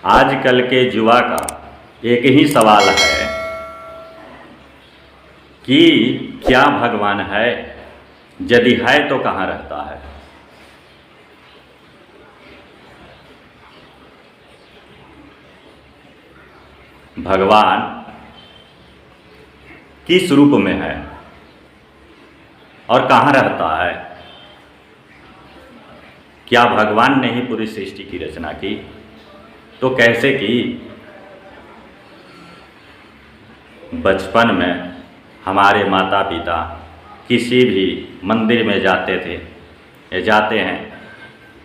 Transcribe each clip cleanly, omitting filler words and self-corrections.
आजकल के युवा का एक ही सवाल है कि क्या भगवान है? यदि है तो कहाँ रहता है? भगवान किस रूप में है और कहाँ रहता है? क्या भगवान ने ही पूरी सृष्टि की रचना की? तो कैसे की? बचपन में हमारे माता पिता किसी भी मंदिर में जाते थे या जाते हैं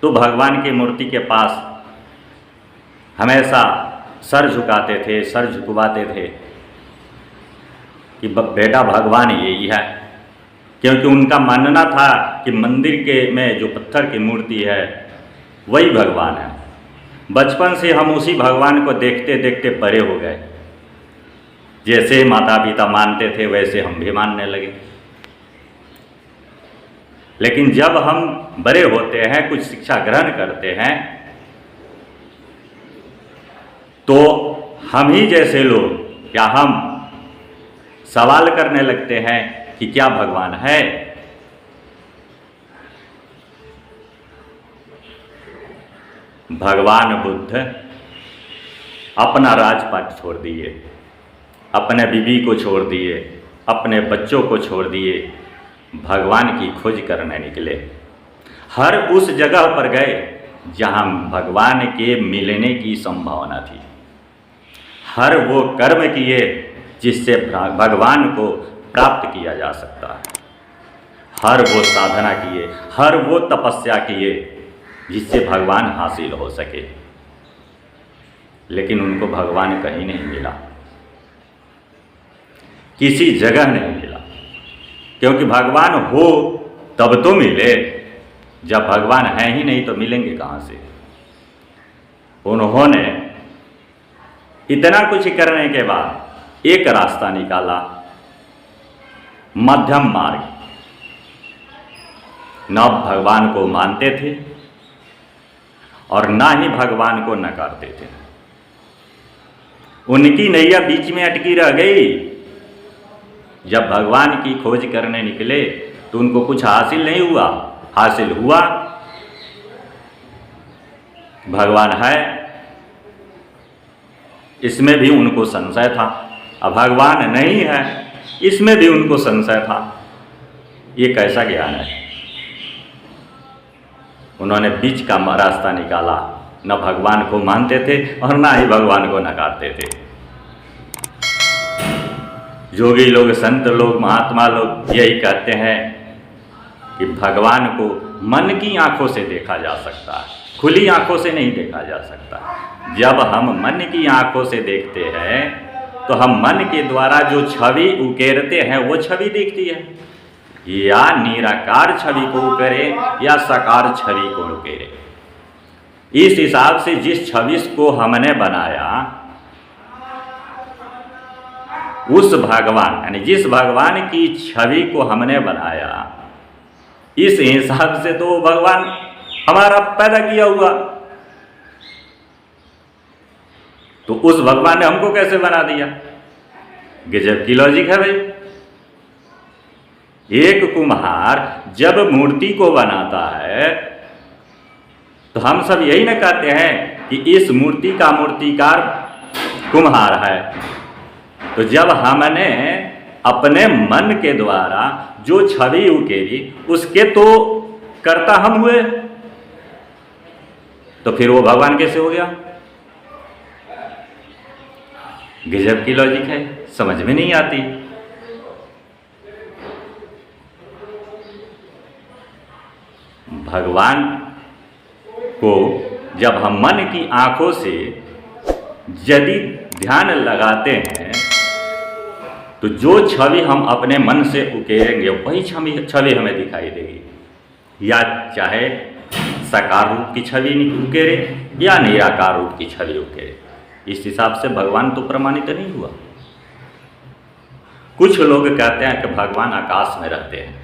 तो भगवान की मूर्ति के पास हमेशा सर झुकाते थे, सर झुकवाते थे कि बेटा भगवान यही है, क्योंकि उनका मानना था कि मंदिर के में जो पत्थर की मूर्ति है वही भगवान है। बचपन से हम उसी भगवान को देखते देखते बड़े हो गए। जैसे माता पिता मानते थे वैसे हम भी मानने लगे। लेकिन जब हम बड़े होते हैं, कुछ शिक्षा ग्रहण करते हैं, तो हम ही जैसे लोग या हम सवाल करने लगते हैं कि क्या भगवान है? भगवान बुद्ध अपना राजपाट छोड़ दिए, अपने बीवी को छोड़ दिए, अपने बच्चों को छोड़ दिए, भगवान की खोज करने निकले। हर उस जगह पर गए जहाँ भगवान के मिलने की संभावना थी। हर वो कर्म किए जिससे भगवान को प्राप्त किया जा सकता है। हर वो साधना किए, हर वो तपस्या किए जिससे भगवान हासिल हो सके। लेकिन उनको भगवान कहीं नहीं मिला, किसी जगह नहीं मिला, क्योंकि भगवान हो तब तो मिले। जब भगवान है ही नहीं तो मिलेंगे कहाँ से? उन्होंने इतना कुछ करने के बाद एक रास्ता निकाला, मध्यम मार्ग। न भगवान को मानते थे और ना ही भगवान को नकारते थे। उनकी नैया बीच में अटकी रह गई। जब भगवान की खोज करने निकले तो उनको कुछ हासिल नहीं हुआ। हासिल हुआ भगवान है, इसमें भी उनको संशय था। अब भगवान नहीं है, इसमें भी उनको संशय था। ये कैसा ज्ञान है? उन्होंने बीच का रास्ता निकाला। न भगवान को मानते थे और ना ही भगवान को नकारते थे। योगी लोग, संत लोग, महात्मा लोग यही कहते हैं कि भगवान को मन की आंखों से देखा जा सकता है, खुली आंखों से नहीं देखा जा सकता। जब हम मन की आंखों से देखते हैं तो हम मन के द्वारा जो छवि उकेरते हैं वो छवि दिखती है। या निराकार छवि को उकेरे या साकार छवि को उकेरे। इस हिसाब से जिस छवि को हमने बनाया, उस भगवान यानी जिस भगवान की छवि को हमने बनाया, इस हिसाब से तो भगवान हमारा पैदा किया हुआ। तो उस भगवान ने हमको कैसे बना दिया? गजब की लॉजिक है भाई। एक कुम्हार जब मूर्ति को बनाता है तो हम सब यही ना कहते हैं कि इस मूर्ति का मूर्तिकार कुम्हार है। तो जब हमने अपने मन के द्वारा जो छवि उकेरी उसके तो कर्ता हम हुए, तो फिर वो भगवान कैसे हो गया? गजब की लॉजिक है, समझ में नहीं आती। भगवान को जब हम मन की आंखों से यदि ध्यान लगाते हैं तो जो छवि हम अपने मन से उकेरेंगे वही छवि हमें दिखाई देगी। या चाहे साकार रूप की छवि उकेरे या निराकार रूप की छवि उकेरे। इस हिसाब से भगवान तो प्रमाणित नहीं हुआ। कुछ लोग कहते हैं कि भगवान आकाश में रहते हैं।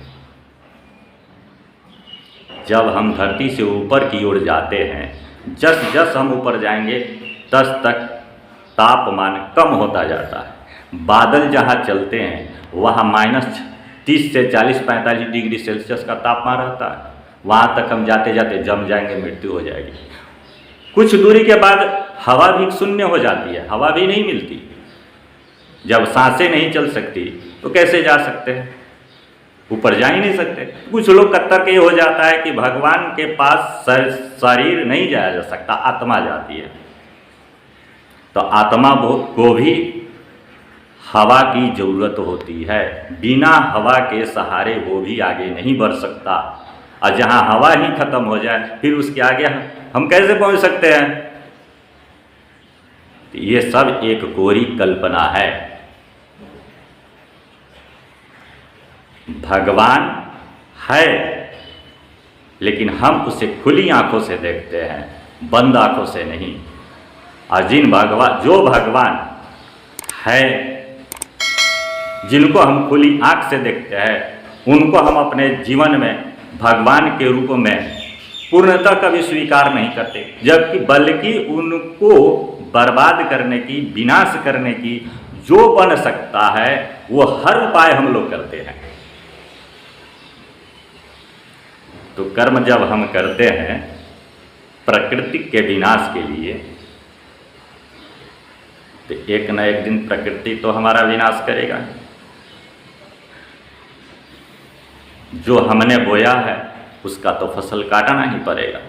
जब हम धरती से ऊपर की ओर जाते हैं, जस जस हम ऊपर जाएंगे 10 तक तापमान कम होता जाता है। बादल जहाँ चलते हैं वहाँ -30 से 40-45 डिग्री सेल्सियस का तापमान रहता है। वहाँ तक हम जाते जाते जम जाएंगे, मृत्यु हो जाएगी। कुछ दूरी के बाद हवा भी शून्य हो जाती है, हवा भी नहीं मिलती। जब सांसें नहीं चल सकती तो कैसे जा सकते हैं, ऊपर जा ही नहीं सकते। कुछ लोग कत्तर के हो जाता है कि भगवान के पास शरीर नहीं जाया जा सकता, आत्मा जाती है। तो आत्मा को भी हवा की ज़रूरत होती है। बिना हवा के सहारे वो भी आगे नहीं बढ़ सकता। और जहाँ हवा ही खत्म हो जाए फिर उसके आगे हम कैसे पहुँच सकते हैं। तो ये सब एक कोरी कल्पना है। भगवान है लेकिन हम उसे खुली आंखों से देखते हैं, बंद आंखों से नहीं। और जो भगवान है, जिनको हम खुली आंख से देखते हैं, उनको हम अपने जीवन में भगवान के रूप में पूर्णतः कभी स्वीकार नहीं करते, जबकि बल्कि उनको बर्बाद करने की, विनाश करने की जो बन सकता है वो हर उपाय हम लोग करते हैं। तो कर्म जब हम करते हैं प्रकृति के विनाश के लिए, तो एक न एक दिन प्रकृति तो हमारा विनाश करेगा। जो हमने बोया है उसका तो फसल काटना ही पड़ेगा।